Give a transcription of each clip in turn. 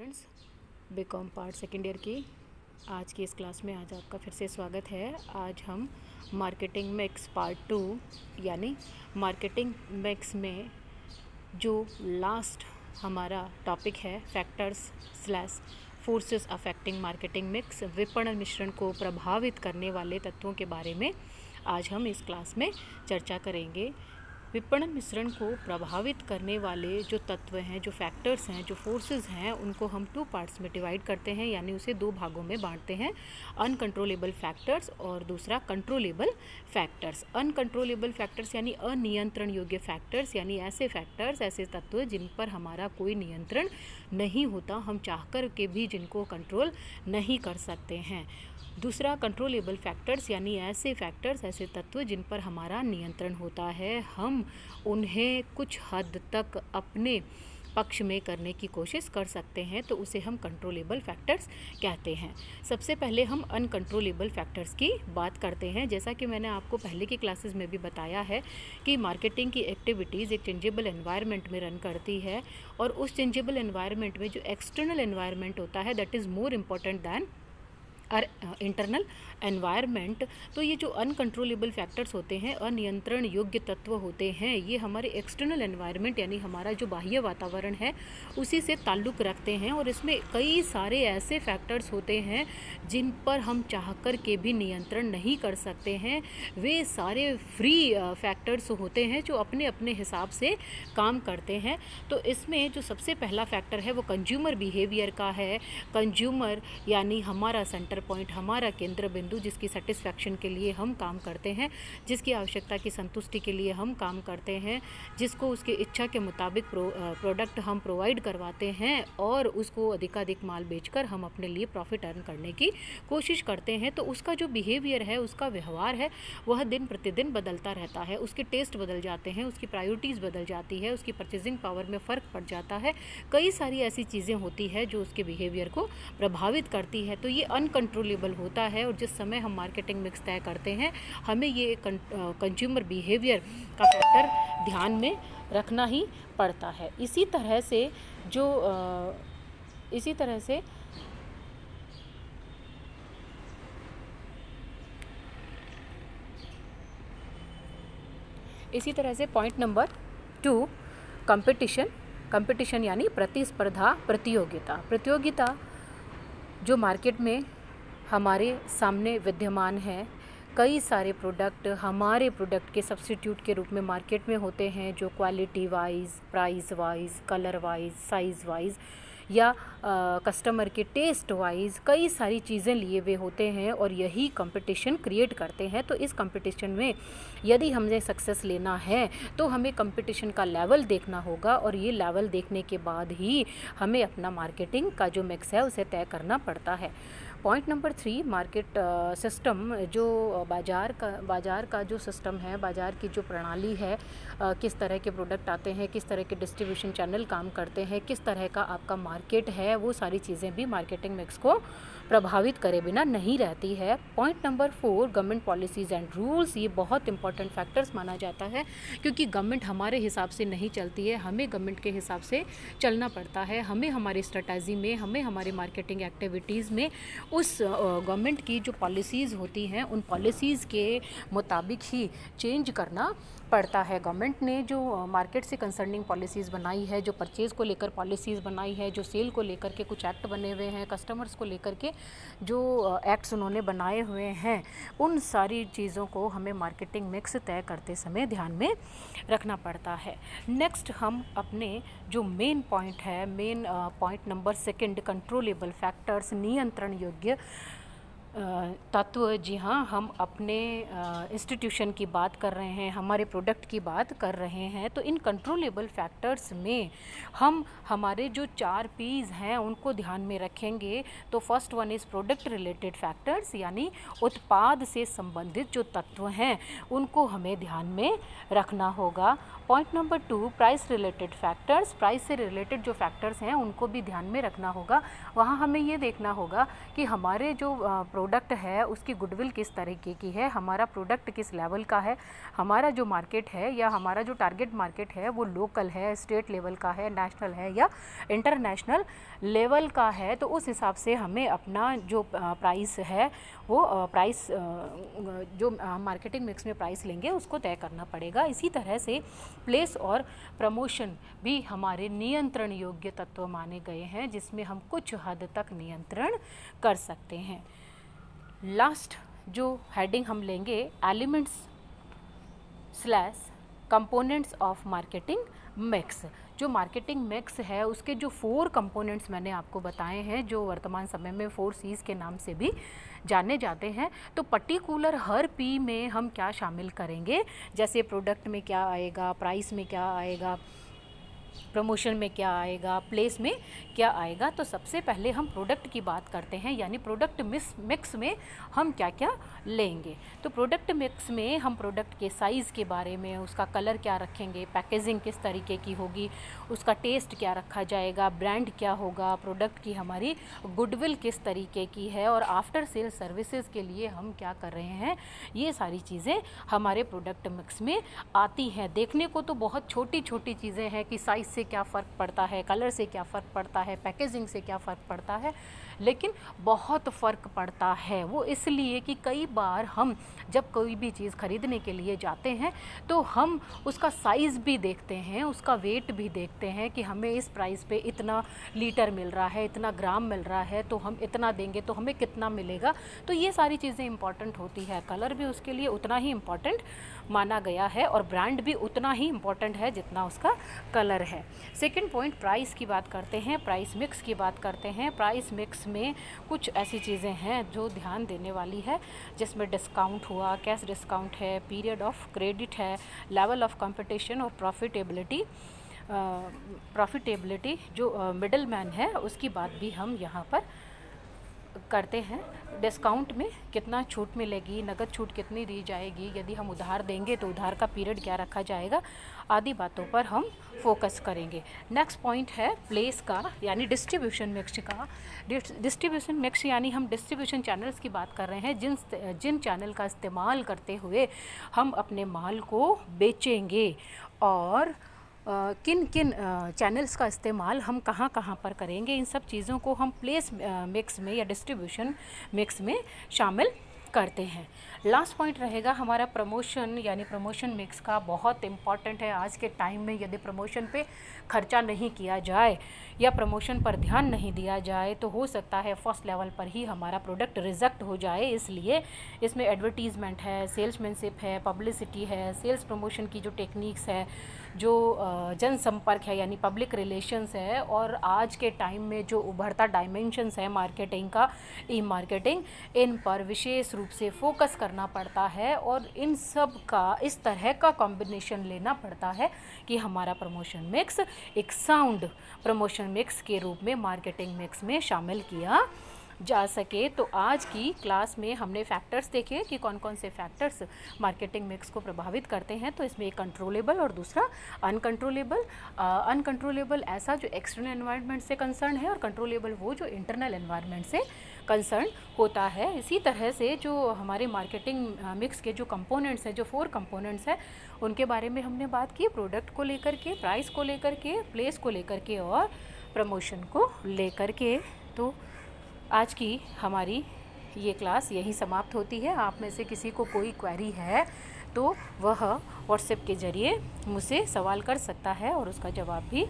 Friends, BCom part second year की आज की इस क्लास में आज आपका फिर से स्वागत है। आज हम मार्केटिंग मिक्स पार्ट 2 यानी मार्केटिंग मिक्स में जो लास्ट हमारा टॉपिक है फैक्टर्स/फोर्सेस अफेक्टिंग मार्केटिंग मिक्स, विपणन मिश्रण को प्रभावित करने वाले तत्वों के बारे में आज हम इस क्लास में चर्चा करेंगे। विपणन मिश्रण को प्रभावित करने वाले जो तत्व हैं, जो फैक्टर्स हैं, जो फोर्सेस हैं, उनको हम 2 पार्ट्स में डिवाइड करते हैं, यानी उसे 2 भागों में बांटते हैं, अनकंट्रोलेबल फैक्टर्स और दूसरा कंट्रोलेबल फैक्टर्स। अनकंट्रोलेबल फैक्टर्स यानी अनियंत्रण योग्य फैक्टर्स, यानी ऐसे फैक्टर्स, ऐसे तत्व जिन पर हमारा कोई नियंत्रण नहीं होता, हम चाहकर के भी जिनको कंट्रोल नहीं कर सकते हैं। दूसरा कंट्रोलेबल फैक्टर्स यानी ऐसे फैक्टर्स, ऐसे तत्व जिन पर हमारा नियंत्रण होता है, हम उन्हें कुछ हद तक अपने पक्ष में करने की कोशिश कर सकते हैं, तो उसे हम कंट्रोलेबल फैक्टर्स कहते हैं। सबसे पहले हम अनकंट्रोलेबल फैक्टर्स की बात करते हैं। जैसा कि मैंने आपको पहले की क्लासेस में भी बताया है कि मार्केटिंग की एक्टिविटीज़ एक चेंजेबल एनवायरनमेंट में रन करती है, और उस चेंजेबल एनवायरनमेंट में जो एक्सटर्नल एनवायरनमेंट होता है that is more important than internal environment. तो ये जो अनकंट्रोलेबल फैक्टर्स होते हैं, अनियंत्रण योग्य तत्व होते हैं, ये हमारे एक्सटर्नल एनवायरनमेंट यानी हमारा जो बाह्य वातावरण है उसी से ताल्लुक़ रखते हैं, और इसमें कई सारे ऐसे फैक्टर्स होते हैं जिन पर हम चाहकर के भी नियंत्रण नहीं कर सकते हैं। वे सारे फ्री फैक्टर्स होते हैं जो अपने अपने हिसाब से काम करते हैं। तो इसमें जो सबसे पहला फैक्टर है वो कंज्यूमर बिहेवियर का है। कंज्यूमर यानी हमारा सेंटर पॉइंट, हमारा केंद्र बिंदु, जिसकी सेटिस्फैक्शन के लिए हम काम करते हैं, जिसकी आवश्यकता की संतुष्टि के लिए हम काम करते हैं, जिसको उसकी इच्छा के मुताबिक प्रोडक्ट हम प्रोवाइड करवाते हैं, और उसको अधिकाधिक माल बेचकर हम अपने लिए प्रॉफिट अर्न करने की कोशिश करते हैं। तो उसका जो बिहेवियर है, उसका व्यवहार है, वह दिन प्रतिदिन बदलता रहता है। उसके टेस्ट बदल जाते हैं, उसकी प्रायोरिटीज़ बदल जाती है, उसकी परचेजिंग पावर में फ़र्क पड़ जाता है। कई सारी ऐसी चीज़ें होती है जो उसके बिहेवियर को प्रभावित करती है। तो ये अनकंट्रोलेबल होता है, और जिस समय हम मार्केटिंग मिक्स तय करते हैं, हमें ये कंज्यूमर बिहेवियर का फैक्टर ध्यान में रखना ही पड़ता है। इसी तरह से पॉइंट नंबर 2, कंपटीशन यानी प्रतिस्पर्धा, प्रतियोगिता जो मार्केट में हमारे सामने विद्यमान है। कई सारे प्रोडक्ट हमारे प्रोडक्ट के सब्स्टिट्यूट के रूप में मार्केट में होते हैं, जो quality wise, price wise, colour wise, size wise या कस्टमर के टेस्ट वाइज कई सारी चीज़ें लिए हुए होते हैं, और यही कंपटीशन क्रिएट करते हैं। तो इस कंपटीशन में यदि हमें सक्सेस लेना है तो हमें कंपटीशन का लेवल देखना होगा, और ये लेवल देखने के बाद ही हमें अपना मार्केटिंग का जो मिक्स है उसे तय करना पड़ता है। पॉइंट नंबर 3, मार्केट सिस्टम, जो बाज़ार का जो सिस्टम है, बाज़ार की जो प्रणाली है, किस तरह के प्रोडक्ट आते हैं, किस तरह के डिस्ट्रीब्यूशन चैनल काम करते हैं, किस तरह का आपका मार्केट है, वो सारी चीज़ें भी मार्केटिंग मिक्स को प्रभावित करे बिना नहीं रहती है। Point number 4, government policies and rules, ये बहुत इंपॉर्टेंट फैक्टर्स माना जाता है, क्योंकि गवर्नमेंट हमारे हिसाब से नहीं चलती है, हमें गवर्नमेंट के हिसाब से चलना पड़ता है। हमें हमारी स्ट्रेटजी में, हमें हमारी मार्केटिंग एक्टिविटीज़ में उस गवर्नमेंट की जो पॉलिसीज़ होती हैं उन पॉलिसीज़ के मुताबिक ही चेंज करना पड़ता है। गवर्नमेंट ने जो मार्केट से कंसर्निंग पॉलिसीज़ बनाई है, जो परचेज़ को लेकर पॉलिसीज़ बनाई है, जो सेल को लेकर के कुछ एक्ट बने हुए हैं, कस्टमर्स को लेकर के जो एक्ट्स उन्होंने बनाए हुए हैं, उन सारी चीज़ों को हमें मार्केटिंग मिक्स तय करते समय ध्यान में रखना पड़ता है। नेक्स्ट हम अपने जो main point number 2, controllable factors, नियंत्रण योग्य तत्व। जी हाँ, हम अपने इंस्टीट्यूशन की बात कर रहे हैं, हमारे प्रोडक्ट की बात कर रहे हैं। तो इन कंट्रोलेबल फैक्टर्स में हम हमारे जो 4 P's हैं उनको ध्यान में रखेंगे। तो first one is product related factors, यानी उत्पाद से संबंधित जो तत्व हैं उनको हमें ध्यान में रखना होगा। Point number 2, price related factors, price से रिलेटेड जो फैक्टर्स हैं उनको भी ध्यान में रखना होगा। वहाँ हमें ये देखना होगा कि हमारे जो प्रोडक्ट है उसकी गुडविल किस तरीके की है, हमारा प्रोडक्ट किस लेवल का है, हमारा जो मार्केट है या हमारा जो टारगेट मार्केट है वो लोकल है, स्टेट लेवल का है, नेशनल है या इंटरनेशनल लेवल का है, तो उस हिसाब से हमें अपना जो प्राइस है वो प्राइस जो मार्केटिंग मिक्स में प्राइस लेंगे उसको तय करना पड़ेगा। इसी तरह से प्लेस और प्रमोशन भी हमारे नियंत्रण योग्य तत्व माने गए हैं, जिसमें हम कुछ हद तक नियंत्रण कर सकते हैं। लास्ट जो हेडिंग हम लेंगे, elements / components of marketing mix. जो मार्केटिंग मिक्स है उसके जो 4 कंपोनेंट्स मैंने आपको बताए हैं, जो वर्तमान समय में 4 C's के नाम से भी जाने जाते हैं, तो पर्टिकुलर हर P में हम क्या शामिल करेंगे, जैसे प्रोडक्ट में क्या आएगा, प्राइस में क्या आएगा, प्रमोशन में क्या आएगा, प्लेस में क्या आएगा। तो सबसे पहले हम प्रोडक्ट की बात करते हैं, यानी प्रोडक्ट मिक्स में हम क्या क्या लेंगे। तो प्रोडक्ट मिक्स में हम प्रोडक्ट के साइज़ के बारे में, उसका कलर क्या रखेंगे, पैकेजिंग किस तरीके की होगी, उसका टेस्ट क्या रखा जाएगा, ब्रांड क्या होगा, प्रोडक्ट की हमारी गुडविल किस तरीके की है और आफ्टर सेल सर्विसेज के लिए हम क्या कर रहे हैं, ये सारी चीज़ें हमारे प्रोडक्ट मिक्स में आती हैं। देखने को तो बहुत छोटी छोटी चीज़ें हैं कि साइज़ से क्या फ़र्क पड़ता है, कलर से क्या फ़र्क पड़ता है, पैकेजिंग से क्या फ़र्क पड़ता है, लेकिन बहुत फ़र्क पड़ता है। वो इसलिए कि कई बार हम जब कोई भी चीज़ ख़रीदने के लिए जाते हैं तो हम उसका साइज़ भी देखते हैं, उसका वेट भी देखते हैं कि हमें इस प्राइस पे इतना लीटर मिल रहा है, इतना ग्राम मिल रहा है, तो हम इतना देंगे तो हमें कितना मिलेगा। तो ये सारी चीज़ें इंपॉर्टेंट होती है। कलर भी उसके लिए उतना ही इम्पॉर्टेंट माना गया है और ब्रांड भी उतना ही इम्पॉर्टेंट है जितना उसका कलर है। सेकंड पॉइंट, प्राइस की बात करते हैं, प्राइस मिक्स की बात करते हैं। प्राइस मिक्स में कुछ ऐसी चीज़ें हैं जो ध्यान देने वाली है, जिसमें डिस्काउंट हुआ, कैश डिस्काउंट है, पीरियड ऑफ क्रेडिट है, लेवल ऑफ कंपटीशन और प्रॉफिटेबिलिटी जो मिडल मैन है उसकी बात भी हम यहाँ पर करते हैं। डिस्काउंट में कितना छूट मिलेगी, नगद छूट कितनी दी जाएगी, यदि हम उधार देंगे तो उधार का पीरियड क्या रखा जाएगा, आदि बातों पर हम फोकस करेंगे। नेक्स्ट पॉइंट है प्लेस का, यानी डिस्ट्रीब्यूशन मिक्स का। डिस्ट्रीब्यूशन मिक्स यानी हम डिस्ट्रीब्यूशन चैनल्स की बात कर रहे हैं, जिन चैनल का इस्तेमाल करते हुए हम अपने माल को बेचेंगे और किन किन चैनल्स का इस्तेमाल हम कहाँ कहाँ पर करेंगे, इन सब चीज़ों को हम प्लेस मिक्स में या डिस्ट्रीब्यूशन मिक्स में शामिल करते हैं। लास्ट पॉइंट रहेगा हमारा प्रमोशन, यानी प्रमोशन मिक्स का। बहुत इम्पॉर्टेंट है आज के टाइम में। यदि प्रमोशन पे खर्चा नहीं किया जाए या प्रमोशन पर ध्यान नहीं दिया जाए तो हो सकता है फर्स्ट लेवल पर ही हमारा प्रोडक्ट रिजेक्ट हो जाए। इसलिए इसमें एडवर्टीज़मेंट है, सेल्समैनशिप है, पब्लिसिटी है, सेल्स प्रमोशन की जो टेक्निक्स है, जो जनसंपर्क है यानी पब्लिक रिलेशंस है, और आज के टाइम में जो उभरता डायमेंशंस है मार्केटिंग का, ई मार्केटिंग, इन पर विशेष रूप से फोकस करना पड़ता है और इन सब का इस तरह का कॉम्बिनेशन लेना पड़ता है कि हमारा प्रमोशन मिक्स एक साउंड प्रमोशन मिक्स के रूप में मार्केटिंग मिक्स में शामिल किया जा सके। तो आज की क्लास में हमने फैक्टर्स देखे कि कौन कौन से फैक्टर्स मार्केटिंग मिक्स को प्रभावित करते हैं। तो इसमें एक कंट्रोलेबल और दूसरा अनकंट्रोलेबल। अनकंट्रोलेबल ऐसा जो एक्सटर्नल एनवायरनमेंट से कंसर्न है और कंट्रोलेबल वो जो इंटरनल एनवायरनमेंट से कंसर्न होता है। इसी तरह से जो हमारे मार्केटिंग मिक्स के जो कंपोनेंट्स हैं, जो 4 कंपोनेंट्स हैं, उनके बारे में हमने बात की, प्रोडक्ट को लेकर के, प्राइस को लेकर के, प्लेस को लेकर के और प्रमोशन को लेकर के। तो आज की हमारी ये क्लास यहीं समाप्त होती है। आप में से किसी को कोई क्वेरी है तो वह व्हाट्सएप के ज़रिए मुझसे सवाल कर सकता है और उसका जवाब भी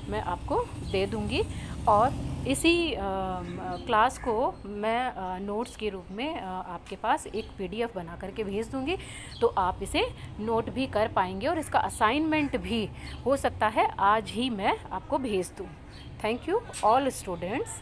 मैं आपको दे दूंगी। और इसी क्लास को मैं नोट्स के रूप में आपके पास एक PDF बना करके भेज दूंगी, तो आप इसे नोट भी कर पाएंगे और इसका असाइनमेंट भी हो सकता है आज ही मैं आपको भेज दूं। Thank you all students.